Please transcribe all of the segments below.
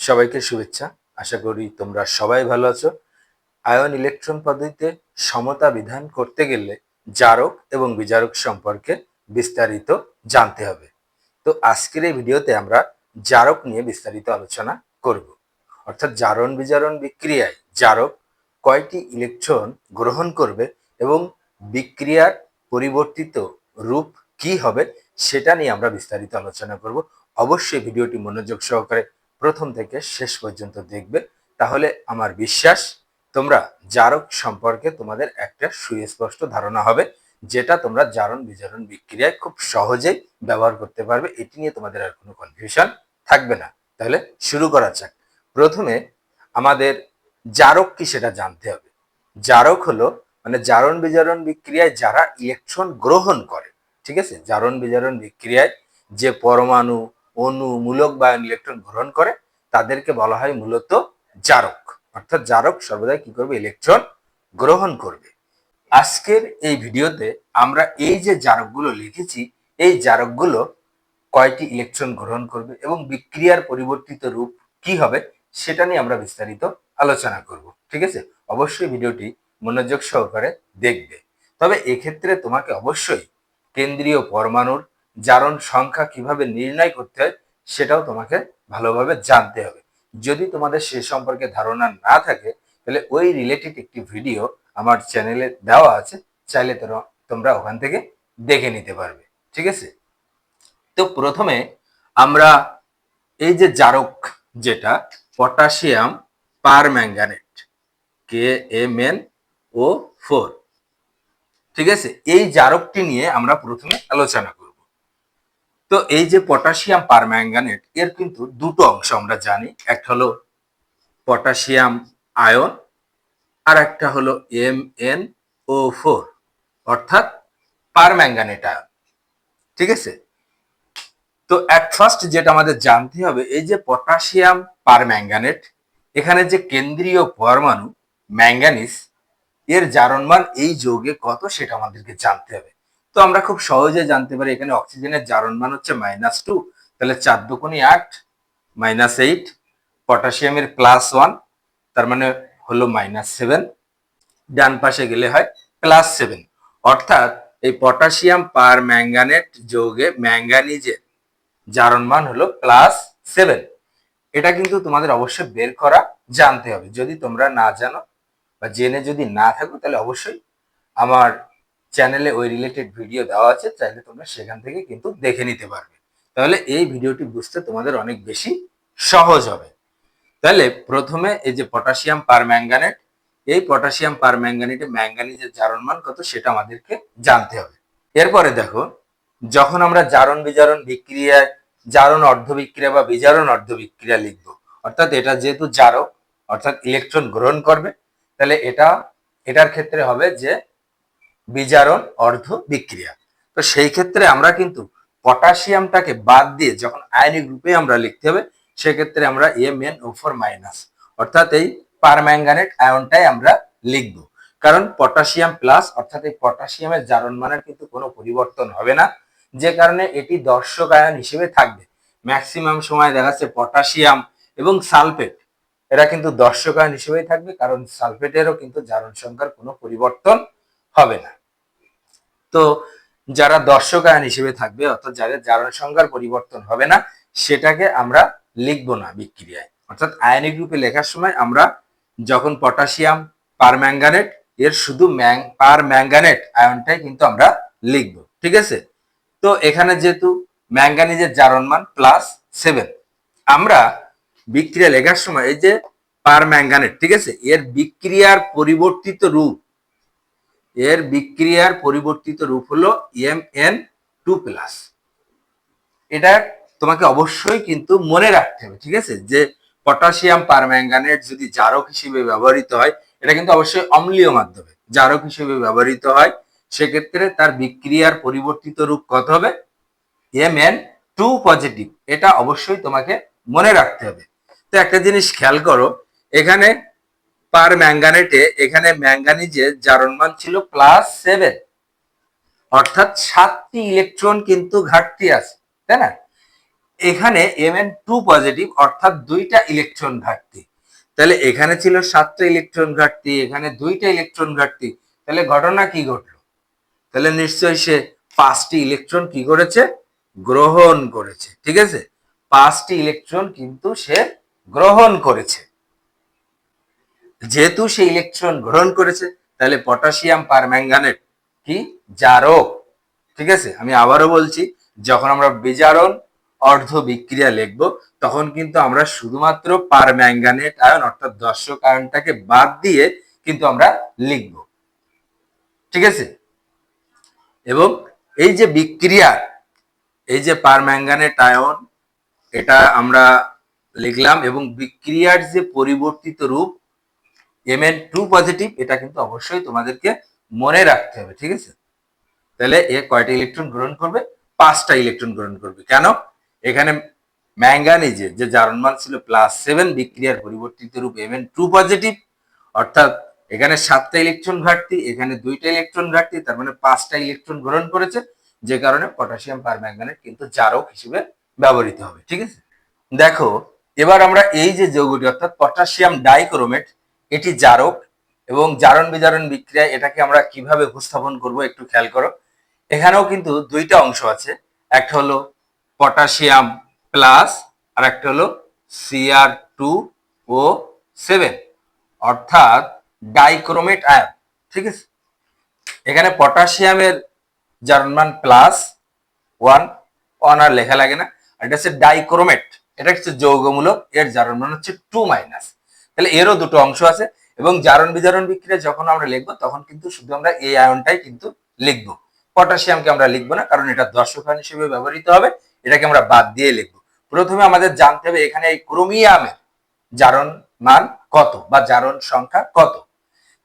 সবাইকে শুভেচ্ছা। আশা করি তোমরা সবাই ভালো আছো। আয়ন ইলেকট্রন পদ্ধতিতে সমতা বিধান করতে গেলে জারক এবং বিজারক সম্পর্কে বিস্তারিত জানতে হবে। তো আজকের এই ভিডিওতে আমরা জারক নিয়ে বিস্তারিত আলোচনা করব। অর্থাৎ জারণ বিজারণ বিক্রিয়ায় জারক কয়টি ইলেকট্রন গ্রহণ করবে এবং বিক্রিয়ার পরিবর্তিত রূপ কি হবে সেটা নিয়ে আমরা বিস্তারিত আলোচনা করব। অবশ্যই ভিডিওটি মনোযোগ সহকারে প্রথম থেকে শেষ পর্যন্ত দেখবে, তাহলে আমার বিশ্বাস তোমরা জারক সম্পর্কে তোমাদের একটা সুস্পষ্ট ধারণা হবে, যেটা তোমরা জারণ বিজারণ বিক্রিয়ায় খুব সহজেই ব্যবহার করতে পারবে। এটি নিয়ে তোমাদের আর কোনো কনফিউশন থাকবে না। তাহলে শুরু করা যাক। প্রথমে আমাদের জারক কি সেটা জানতে হবে। জারক হলো জারণ বিজারণ বিক্রিয়ায় যারা ইলেকট্রন গ্রহণ করে, ঠিক আছে, জারণ বিজারণ বিক্রিয়ায় যে পরমাণু, অণু, মূলক বা ইলেকট্রন গ্রহণ করে তাদেরকে বলা হয় মূলত জারক। অর্থাৎ জারক সর্বদাই কি করবে? ইলেকট্রন গ্রহণ করবে। আজকের এই ভিডিওতে আমরা এই যে জারকগুলো লিখেছি, এই জারকগুলো কয়টি ইলেকট্রন গ্রহণ করবে এবং বিক্রিয়ার পরিবর্তিত রূপ কি হবে সেটা নিয়ে আমরা বিস্তারিত আলোচনা করব। ঠিক আছে, অবশ্যই ভিডিওটি মনোযোগ সহকারে দেখবে। তবে এক্ষেত্রে তোমাকে অবশ্যই কেন্দ্রীয় পরমাণুর জারণ সংখ্যা কিভাবে নির্ণয় করতে হয় সেটাও তোমাকে ভালোভাবে জানতে হবে। যদি তোমাদের সে সম্পর্কে ধারণা না থাকে তাহলে ওই রিলেটেড একটি ভিডিও আমার চ্যানেলে দেওয়া আছে, চাইলে তোমরা ওখান থেকে দেখে নিতে পারবে। ঠিক আছে, তো প্রথমে আমরা এই যে জারক, যেটা পটাশিয়াম পারম্যাঙ্গানেট KMnO4, ঠিক আছে, এই জারকটি নিয়ে আমরা প্রথমে আলোচনা করব। তো এই যে পটাশিয়াম পারম্যাঙ্গানেট, এর কিন্তু দুটো অংশ আমরা জানি। একটা হলো পটাশিয়াম আয়ন আর একটা হলো MnO4 অর্থাৎ পারম্যাঙ্গানেট আয়ন। ঠিক আছে, তো অ্যাট ফার্স্ট যেটা আমাদের জানতে হবে, এই যে পটাশিয়াম পারম্যাঙ্গানেট, এখানে যে কেন্দ্রীয় পরমাণু ম্যাঙ্গানিজ, এর জারণমান এই যৌগে কত সেটা আমাদেরকে জানতে হবে। তো আমরা খুব সহজে জানতে পারি, এখানে অক্সিজেনের জারণমান হচ্ছে -2, তাহলে 4 দুগুণে 8 -8, পটাশিয়ামের +1 তার মানে হলো -7, ডান পাশে গেলে হয় +7। অর্থাৎ এই পটাশিয়াম পারম্যাঙ্গানেট যৌগে ম্যাঙ্গানিজের জারণমান হলো +7। এটা কিন্তু তোমাদের অবশ্যই বের করা জানতে হবে। যদি তোমরা না জানো বা জেনে যদি না থাকো তাহলে অবশ্যই আমার চ্যানেলে ওই রিলেটেড ভিডিও দেওয়া আছে, চাইলে তোমরা সেখান থেকে কিন্তু দেখে নিতে পারবে। তাহলে এই ভিডিওটি বুঝতে তোমাদের অনেক বেশি সহজ হবে। তাহলে প্রথমে এই যে পটাশিয়াম পারম্যাঙ্গানেট, এই পটাশিয়াম পারম্যাঙ্গানেটে ম্যাঙ্গানিজের জারণমান কত সেটা আমাদেরকে জানতে হবে। এরপরে দেখো, যখন আমরা জারণ বিজারণ বিক্রিয়ায় জারণ অর্ধবিক্রিয়া বা বিজারণ অর্ধবিক্রিয়া লিখব, অর্থাৎ এটা যেহেতু জারক অর্থাৎ ইলেকট্রন গ্রহণ করবে, তাহলে এটার ক্ষেত্রে হবে যে বিজারণ অর্ধ বিক্রিয়া। তো সেই ক্ষেত্রে আমরা কিন্তু পটাশিয়ামটাকে বাদ দিয়ে যখন আয়নিক রূপে আমরা লিখতে হবে, সেক্ষেত্রে আমরা MnO4- অর্থাৎ এই পারম্যাঙ্গানেট আয়নটাই আমরা লিখব। কারণ পটাশিয়াম প্লাস অর্থাৎ এই পটাশিয়ামের জারণমানের কিন্তু কোনো পরিবর্তন হবে না, যে কারণে এটি দর্শক আয়ন হিসেবে থাকবে। ম্যাক্সিমাম সময় দেখা যাচ্ছে পটাশিয়াম এবং সালফেট এরা কিন্তু দর্শক আয়ন হিসেবেই থাকবে, কারণ সালফেটেরও কিন্তু জারণ সংখ্যার কোনো পরিবর্তন হবে না। তো যারা দর্শক আয়ন হিসেবে থাকবে অর্থাৎ যাদের জারণ সংখ্যার পরিবর্তন হবে না, সেটাকে আমরা লিখবো না বিক্রিয়ায়। অর্থাৎ আয়নিক রূপে লেখার সময় আমরা যখন পটাশিয়াম পারম্যাঙ্গানেট, এর শুধু পারম্যাঙ্গানেট আয়নটাই কিন্তু আমরা লিখবো। ঠিক আছে, তো এখানে যেহেতু ম্যাঙ্গানিজের জারণমান +7, আমরা বিক্রিয়া লেখার সময় এই যে পারম্যাঙ্গানেট, ঠিক আছে, এর বিক্রিয়ার পরিবর্তিত রূপ, হলো Mn2+। এটা তোমাকে অবশ্যই কিন্তু মনে রাখতে হবে। ঠিক আছে, যে পটাশিয়াম পারম্যাঙ্গানেট যদি জারক হিসেবে ব্যবহৃত হয়, এটা কিন্তু অবশ্যই অম্লীয় মাধ্যমে জারক হিসেবে ব্যবহৃত হয়, সেক্ষেত্রে তার বিক্রিয়ার পরিবর্তিত রূপ কত হবে? Mn2+। এটা অবশ্যই তোমাকে মনে রাখতে হবে। তো একটা জিনিস খেয়াল করো, এখানে পারম্যাঙ্গানেটে এখানে ম্যাঙ্গানিজের জারণমান ছিল +7, অর্থাৎ 7টি ইলেকট্রন কিন্তু ঘাটতি আছে, তাই না? এখানে Mn2 পজিটিভ অর্থাৎ দুইটা ইলেকট্রন ঘাটতি। তাহলে এখানে ছিল 7টা ইলেকট্রন ঘাটতি, এখানে 2টা ইলেকট্রন ঘাটতি। তাহলে ঘটনা কি ঘটলো? তাহলে নিশ্চয়ই সে 5টি ইলেকট্রন কি করেছে? গ্রহণ করেছে। ঠিক আছে, 5টি ইলেকট্রন কিন্তু সে গ্রহণ করেছে। যেহেতু সে ইলেকট্রন গ্রহণ করেছে, তাহলে পটাশিয়াম পারম্যাঙ্গানেট কি? জারক। ঠিক আছে, আমি আবারও বলছি, যখন আমরা বিজারণ অর্ধ বিক্রিয়া লিখবো তখন কিন্তু আমরা শুধুমাত্র পারম্যাঙ্গানেট আয়ন অর্থাৎ দর্শক আয়নটাকে বাদ দিয়ে কিন্তু আমরা লিখব। ঠিক আছে, এবং এই যে বিক্রিয়া, এই যে পারম্যাঙ্গানেট আয়ন, এটা আমরা লিখলাম, এবং বিক্রিয়ার যে পরিবর্তিত রূপ Mn2 পজিটিভ, এটা কিন্তু অবশ্যই তোমাদেরকে মনে রাখতে হবে। ঠিক আছে, তাহলে এ কয়টা ইলেকট্রন গ্রহণ করবে? 5টা ইলেকট্রন গ্রহণ করবে। কেন? এখানে ম্যাঙ্গানিজের যে জারণ ছিল +7, বিক্রিয়ার পরিবর্তিত রূপ Mn2 পজিটিভ, অর্থাৎ এখানে 7টা ইলেকট্রন ঘাটতি, এখানে 2টা ইলেকট্রন ঘাটতি, তার মানে 5টা ইলেকট্রন গ্রহণ করেছে, যে কারণে পটাশিয়াম পারম্যাঙ্গানেট কিন্তু জারক হিসেবে ব্যবহৃত হবে। ঠিক আছে, দেখো এবার আমরা এই যে যৌগটি অর্থাৎ পটাশিয়াম ডাইক্রোমেট, এটি জারক এবং জারণ বিজারণ বিক্রিয়া, এটাকে আমরা কিভাবে উপস্থাপন করব একটু খেয়াল করো। এখানেও কিন্তু দুইটা অংশ আছে, একটা হলো পটাশিয়াম প্লাস আর একটা হলো Cr2O7 অর্থাৎ ডাইক্রোমেট আয়ন। ঠিক আছে, এখানে পটাশিয়ামের জারণ মান +1, আর লেখা লাগে না। আর এটা হচ্ছে ডাইক্রোমেট, এটা হচ্ছে যৌগমূলক, এর জারণ মান হচ্ছে 2-। তাহলে এরও দুটো অংশ আছে, এবং জারণ বিজারণ বিক্রিয়া যখন আমরা লিখবো তখন কিন্তু শুধু আমরা এই আয়নটাই কিন্তু লিখবো, পটাশিয়ামকে আমরা লিখবো না, কারণ এটা দর্শক আয়ন হিসেবে ব্যবহৃত হবে, এটাকে আমরা বাদ দিয়ে লিখবো। প্রথমে আমাদের জানতে হবে এখানে এই ক্রোমিয়ামের জারণ মান কত বা জারণ সংখ্যা কত।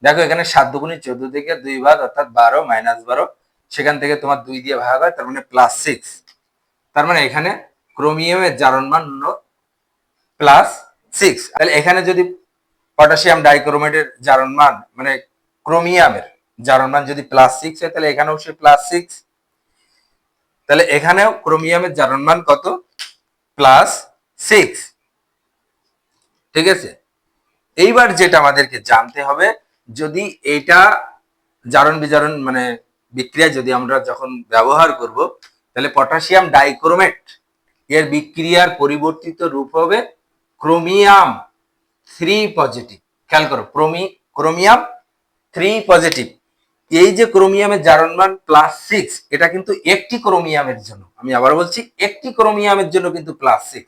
দেখো এখানে 7×2 থেকে 2 ভাগ অর্থাৎ 12 -12, সেখান থেকে তোমার 2 দিয়ে ভাগ হয়, তার মানে +6। তার মানে এখানে ক্রোমিয়ামের জারণ মান হলো +6। তাহলে এখানে যদি পটাশিয়াম ডাইক্রোমেটের জারণ মান মানে ক্রোমিয়ামের জারণ মান যদি +6 হয়, তাহলে এখানেও সে +6। তাহলে এখানেও ক্রোমিয়ামের জারণ মান কত? +6। ঠিক আছে, এইবার যেটা আমাদেরকে জানতে হবে, যদি এইটা জারণ বিজারণ মানে বিক্রিয়া যদি আমরা যখন ব্যবহার করব, তাহলে পটাশিয়াম ডাইক্রোমেট এর বিক্রিয়ার পরিবর্তিত রূপ হবে ক্রোমিয়াম 3 পজিটিভ। খেয়াল করো, ক্রোমিয়াম 3 পজিটিভ। এই যে ক্রোমিয়ামের জারণ মান +6, এটা কিন্তু একটি ক্রোমিয়ামের জন্য, আমি আবার বলছি একটি ক্রোমিয়ামের জন্য কিন্তু +6,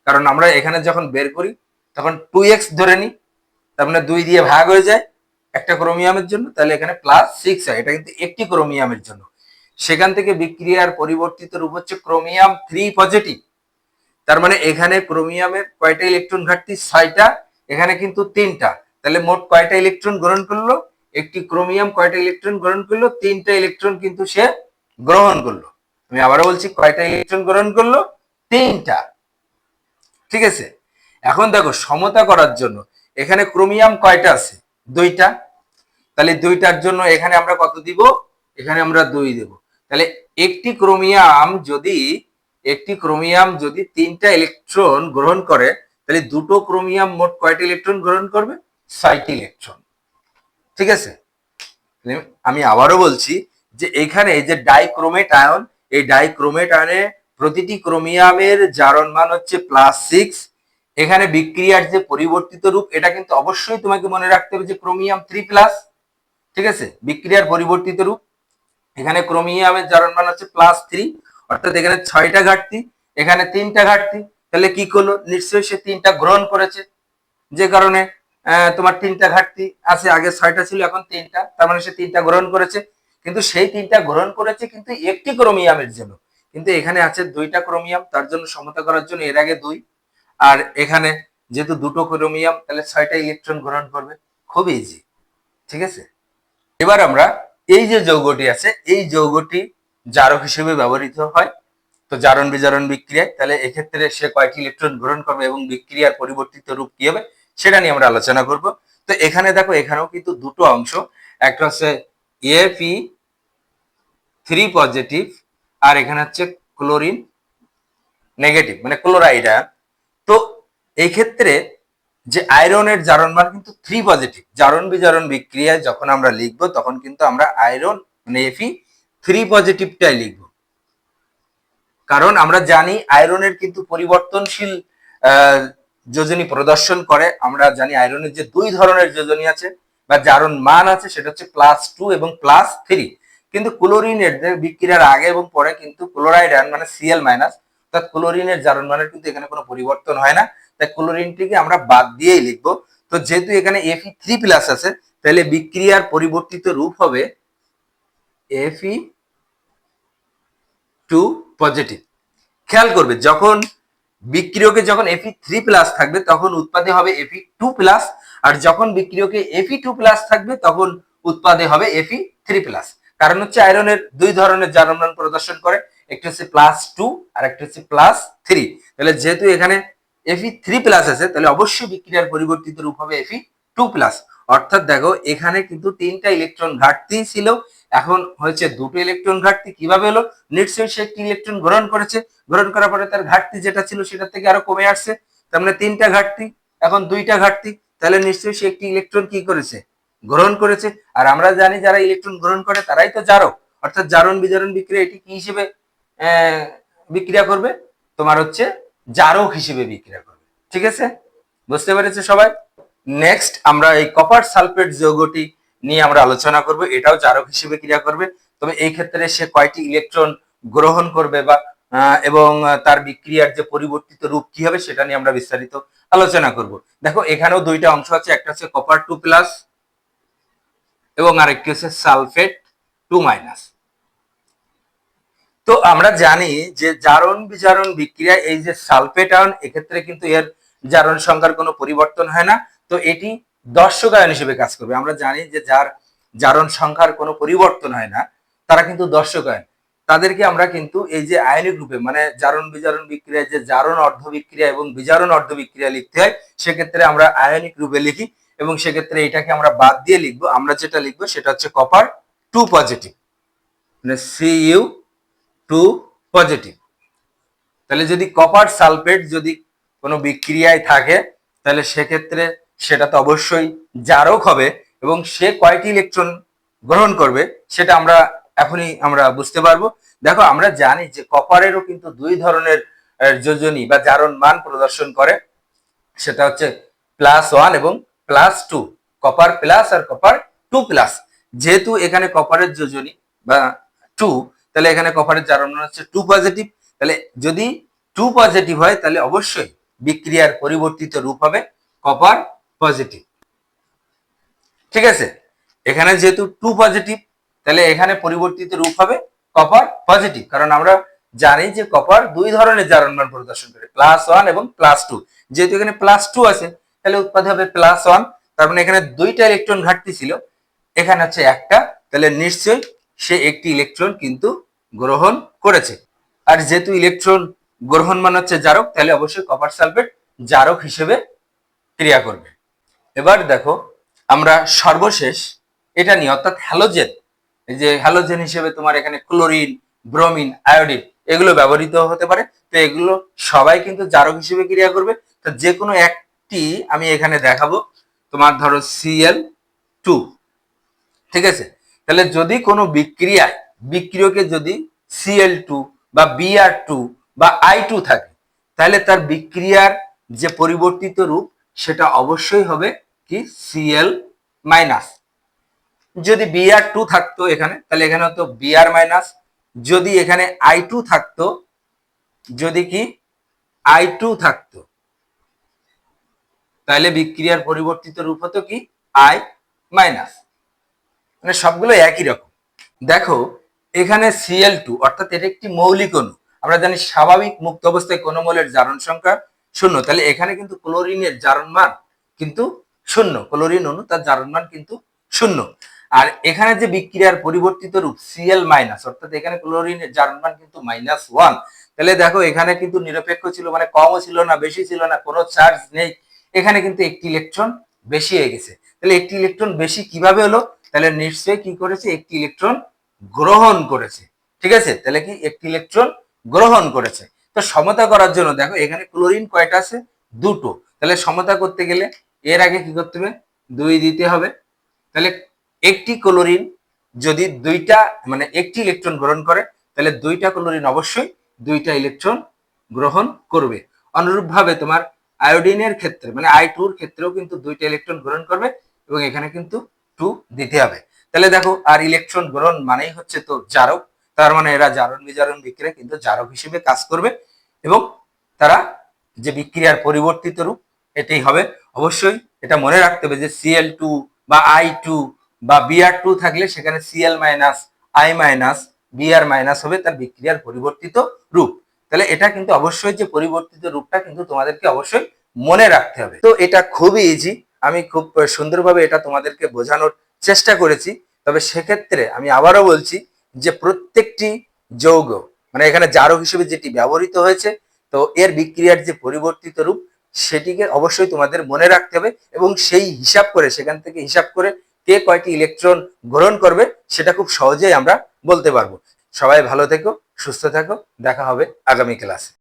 কারণ আমরা এখানে যখন বের করি তখন 2x ধরে নিই, তার মানে 2 দিয়ে ভাগ হয়ে যায় একটা ক্রোমিয়ামের জন্য, তাহলে এখানে +6 হয়, এটা কিন্তু একটি ক্রোমিয়ামের জন্য। সেখান থেকে বিক্রিয়ার পরিবর্তিত রূপ হচ্ছে ক্রোমিয়াম 3 পজিটিভ। তার মানে এখানে ক্রোমিয়ামের কয়টা ইলেকট্রন ঘাটতি? 6টা, এখানে কিন্তু 3টা। তাহলে মোট কয়টা ইলেকট্রন গ্রহণ করলো? একটি ক্রোমিয়াম কয়টা ইলেকট্রন গ্রহণ করলো? 3টা ইলেকট্রন কিন্তু সে গ্রহণ করলো। আমি আবারও বলছি, কয়টা ইলেকট্রন গ্রহণ করলো? 3টা। ঠিক আছে, এখন দেখো সমতা করার জন্য এখানে ক্রোমিয়াম কয়টা আছে? 2টা। তাহলে 2টার জন্য এখানে আমরা কত দিব? এখানে আমরা 2 দেব। তাহলে একটি ক্রোমিয়াম যদি 3টা ইলেকট্রন গ্রহণ করে, তাহলে দুটো ক্রোমিয়াম মোট কয়টা ইলেকট্রন গ্রহণ করবে? 6টি ইলেকট্রন। ঠিক আছে, আমি আবারও বলছি যে এখানে এই যে ডাইক্রোমেট আয়ন, এই ডাইক্রোমেট আয়নে প্রতিটি ক্রোমিয়ামের জারণ মান হচ্ছে +6। এখানে বিক্রিয়ার যে পরিবর্তিত রূপ, এটা কিন্তু অবশ্যই তোমাকে মনে রাখতে হবে যে ক্রোমিয়াম 3+। ঠিক আছে, বিক্রিয়ার পরিবর্তিত রূপ, এখানে ক্রোমিয়ামের জারণ মান হচ্ছে +3, অর্থাৎ এখানে 6টা ঘাটতি, এখানে 3টা ঘাটতি। তাহলে কি করলো? নিশ্চয়ই সে 3টা গ্রহণ করেছে, যে কারণে তোমার 3টা ঘাটতি আছে, আগে 6টা ছিল এখন 3টা, তার মানে সে 3টা গ্রহণ করেছে। কিন্তু সেই 3টা গ্রহণ করেছে কিন্তু একটি ক্রোমিয়ামের জন্য, কিন্তু এখানে আছে 2টা ক্রোমিয়াম, তার জন্য সমতা করার জন্য এর আগে 2, আর এখানে যেহেতু দুটো ক্রোমিয়াম, তাহলে 6টা ইলেকট্রন গ্রহণ করবে। খুব ইজি। ঠিক আছে, এবার আমরা এই যে যৌগটি আছে, এই যৌগটি জারক হিসেবে ব্যবহৃত হয় তো জারণ বিজারণ বিক্রিয়ায়, তাহলে এক্ষেত্রে সে কয়টি ইলেকট্রন গ্রহণ করবে এবং বিক্রিয়ার পরিবর্তিত রূপ কি হবে সেটা নিয়ে আমরা আলোচনা করব। তো এখানে দেখো, এখানেও কিন্তু দুটো অংশ, একটা হচ্ছে Fe3 পজিটিভ, আর এখানে হচ্ছে ক্লোরিন নেগেটিভ, মানে ক্লোরাইড আয়ন। তো এই ক্ষেত্রে যে আয়রনের জারণ মান কিন্তু 3 পজিটিভ। জারণ বিজারণ বিক্রিয়ায় যখন আমরা লিখবো তখন কিন্তু আমরা আয়রন মানে Fe3 পজিটিভটাই লিখবো, কারণ আমরা জানি আয়রনের কিন্তু পরিবর্তনশীল যোজনী প্রদর্শন করে। আমরা জানি আয়রনের যে দুই ধরনের যোজনী আছে বা জারণ মান আছে, সেটা হচ্ছে +2 এবং +3। কিন্তু ক্লোরিনের বিক্রিয়ার আগে এবং পরে কিন্তু ক্লোরাইড আয়ন মানে Cl মাইনাস, অর্থাৎ ক্লোরিনের জারণ মানের কিন্তু এখানে কোনো পরিবর্তন হয় না, তাই ক্লোরিনটিকে আমরা বাদ দিয়েই লিখবো। তো যেহেতু এখানে Fe3+ আছে, তাহলে বিক্রিয়ার পরিবর্তিত রূপ হবে Fe2 পজিটিভ। খেয়াল করবে যখন বিক্রিয়কে যখন Fe3+ থাকবে তখন উৎপাদে হবে Fe2+, আর যখন বিক্রিয়কে Fe2+ থাকবে তখন উৎপাদে হবে Fe3+। কারণ হচ্ছে আয়রনের দুই ধরনের জারণ মান প্রদর্শন করে, একটা হচ্ছে +2 আর একটা হচ্ছে +3। তাহলে যেহেতু এখানে Fe3+ আছে, তাহলে অবশ্যই বিক্রিয়ার পরিবর্তিত রূপ হবে Fe2+। অর্থাৎ দেখো এখানে কিন্তু 3টা ইলেকট্রন ঘাটতি ছিল, এখন হয়েছে 2টো ইলেকট্রন ঘাটতি। কিভাবে হলো? নিশ্চয়ই সে একটি ইলেকট্রন গ্রহণ করেছে, গ্রহণ করার পরে তার ঘাটতি যেটা ছিল সেটা থেকে আরো কমে আসছে, তার মানে 3টা ঘাটতি, এখন 2টা ঘাটতি, তাহলে নিশ্চয়ই সে একটি ইলেকট্রন কি করেছে? গ্রহণ করেছে। আর আমরা জানি যারা ইলেকট্রন গ্রহণ করে তারাই তো জারক, অর্থাৎ জারণ বিজারণ বিক্রিয়া এটি কি হিসেবে বিক্রিয়া করবে? তোমার হচ্ছে জারক হিসেবে বিক্রিয়া করবে। ঠিক আছে, বুঝতে পেরেছে সবাই? নেক্সট আমরা এই কপার সালফেট যৌগটি নিয়ে আমরা আলোচনা করব। এটাও জারক হিসেবে ক্রিয়া করবে, তবে এই ক্ষেত্রে সে কয়টি ইলেকট্রন গ্রহণ করবে বা এবং তার বিক্রিয়ার যে পরিবর্তিত রূপ কি হবে সেটা নিয়ে আমরা বিস্তারিত আলোচনা করব। দেখো এখানেও দুইটা অংশ আছে, একটা হচ্ছে copper 2+ এবং আরেকটি হচ্ছে সালফেট 2-। তো আমরা জানি যে জারণ বিজারণ বিক্রিয়া এই যে সালফেট আয়ন, এক্ষেত্রে কিন্তু এর জারণ সংখ্যার কোনো পরিবর্তন হয় না, তো এটি দর্শক আয়ন হিসেবে কাজ করবে। আমরা জানি যে যার জারণ সংখ্যার কোনো পরিবর্তন হয় না তারা কিন্তু দর্শক আয়ন। তাদেরকে আমরা কিন্তু এই যে আয়নিক রূপে মানে জারণ বিজারণ বিক্রিয়ায় যে জারণ অর্ধ বিক্রিয়া এবং বিজারণ অর্ধ বিক্রিয়া লিখতে হয়, সেক্ষেত্রে আমরা আয়নিক রূপে লিখি এবং সেক্ষেত্রে এটাকে আমরা বাদ দিয়ে লিখবো। আমরা যেটা লিখবো সেটা হচ্ছে copper 2 পজিটিভ, মানে Cu2 পজিটিভ। তাহলে যদি কপার সালফেট যদি কোনো বিক্রিয়ায় থাকে তাহলে সেক্ষেত্রে সেটা তো অবশ্যই জারক হবে এবং সে কয়টি ইলেকট্রন গ্রহণ করবে সেটা আমরা এখনই আমরা বুঝতে পারবো। দেখো আমরা জানি যে কপারেরও কিন্তু দুই ধরনের যোজনী বা জারণ মান প্রদর্শন করে, সেটা হচ্ছে +1 এবং +2, কপার প্লাস আর copper 2+। যেহেতু এখানে কপারের যোজনী বা 2, তাহলে এখানে কপারের জারণ মান হচ্ছে 2 পজিটিভ। তাহলে যদি 2 পজিটিভ হয় তাহলে অবশ্যই বিক্রিয়ার পরিবর্তিত রূপ হবে কপার পজিটিভ। ঠিক আছে, এখানে যেহেতু 2 পজিটিভ তাহলে এখানে পরিবর্তিত রূপ হবে কপার পজিটিভ, কারণ আমরা জানি যে কপার দুই ধরনের জারণ মান প্রদর্শন করে, +1 এবং +2। যেহেতু এখানে +2 আছে তাহলে উৎপাদ হবে +1, তার মানে এখানে দুইটা ইলেকট্রন ঘাটতি ছিল, এখানে হচ্ছে একটা, তাহলে নিশ্চয়ই সে একটি ইলেকট্রন কিন্তু গ্রহণ করেছে। আর যেহেতু ইলেকট্রন গ্রহণ মানে হচ্ছে জারক, তাহলে অবশ্যই কপার সালফেট জারক হিসেবে ক্রিয়া করবে। এবার দেখো আমরা সর্বশেষ এটা নিয়ে, অর্থাৎ হ্যালোজেন, এই যে হ্যালোজেন হিসেবে তোমার এখানে ক্লোরিন, ব্রোমিন, আয়োডিন এগুলো ব্যবহৃত হতে পারে। তো এগুলো সবাই কিন্তু জারক হিসেবে ক্রিয়া করবে। তো যে কোনো একটি আমি এখানে দেখাবো, তোমার ধরো Cl2, ঠিক আছে? তাহলে যদি কোনো বিক্রিয়ায় বিক্রিয়কে যদি Cl2 বা Br2 বা I2 থাকে, তাহলে তার বিক্রিয়ার যে পরিবর্তিত রূপ সেটা অবশ্যই হবে কি Cl-। যদি Br2 থাকতো এখানে তাহলে এখানে হতো Br-। যদি এখানে I2 থাকতো, যদি কি I2 থাকতো তাহলে বিক্রিয়ার পরিবর্তিত রূপ হতো কি I-। মানে সবগুলো একই রকম। দেখো এখানে Cl2 অর্থাৎ এটা একটি মৌলিক অণু। আমরা জানি স্বাভাবিক মুক্ত অবস্থায় কোন মৌলের জারণ সংখ্যা 0, তাহলে এখানে কিন্তু ক্লোরিনের জারণ মান কিন্তু 0, ক্লোরিন অণু তার জারণ মান কিন্তু 0। আর এখানে যে বিক্রিয়ার পরিবর্তিত রূপ Cl-, অর্থাৎ এখানে ক্লোরিনের জারণ মান কিন্তু -1। তাহলে দেখো এখানে কিন্তু নিরপেক্ষ ছিল, মানে কমও ছিল না বেশি ছিল না, কোনো চার্জ নেই, এখানে কিন্তু একটি ইলেকট্রন বেশি হয়ে গেছে। তাহলে একটি ইলেকট্রন বেশি কিভাবে হলো? তাহলে নিশ্চয়ই কি করেছে? একটি ইলেকট্রন গ্রহণ করেছে। ঠিক আছে, তাহলে কি একটি ইলেকট্রন গ্রহণ করেছে। তো সমতা করার জন্য দেখো এখানে ক্লোরিন কয়টা আছে, দুটো। তাহলে সমতা করতে গেলে এর আগে কি করতে হবে, 2 দিতে হবে। তাহলে একটি ক্লোরিন যদি দুইটা মানে একটি ইলেকট্রন গ্রহণ করে, তাহলে দুইটা ক্লোরিন অবশ্যই দুইটা ইলেকট্রন গ্রহণ করবে। অনুরূপভাবে তোমার আয়োডিনের ক্ষেত্রে মানে I2 এর ক্ষেত্রেও কিন্তু দুইটা ইলেকট্রন গ্রহণ করবে এবং এখানে কিন্তু 2 দিতে হবে। তাহলে দেখো আর ইলেকট্রন গ্রহণ মানেই হচ্ছে তো জারক, তার মানে এরা জারণ বিজারণ বিক্রিয়া কিন্তু জারক হিসেবে কাজ করবে এবং তারা যে বিক্রিয়ার পরিবর্তিত রূপ এটাই হবে। অবশ্যই এটা মনে রাখতে হবে যে Cl2 বা I2 বা Br2 থাকলে সেখানে Cl minus I minus Br minus হবে তার বিক্রিয়ার পরিবর্তিত রূপ। তাহলে এটা কিন্তু অবশ্যই যে পরিবর্তিত রূপটা কিন্তু তোমাদেরকে অবশ্যই মনে রাখতে হবে। তো এটা খুবই ইজি, আমি খুব সুন্দরভাবে এটা তোমাদেরকে বোঝানোর চেষ্টা করেছি। তবে সেক্ষেত্রে আমি আবারও বলছি যে প্রত্যেকটি যৌগ মানে এখানে জারক হিসেবে যেটি ব্যবহৃত হয়েছে, তো এর বিক্রিয়ার যে পরিবর্তিত রূপ সেটিকে অবশ্যই তোমাদের মনে রাখতে হবে এবং সেই হিসাব করে সেখান থেকে হিসাব করে কে কয়টি ইলেকট্রন গ্রহণ করবে সেটা খুব সহজেই আমরা বলতে পারবো। সবাই ভালো থেকো, সুস্থ থাকো, দেখা হবে আগামী ক্লাসে।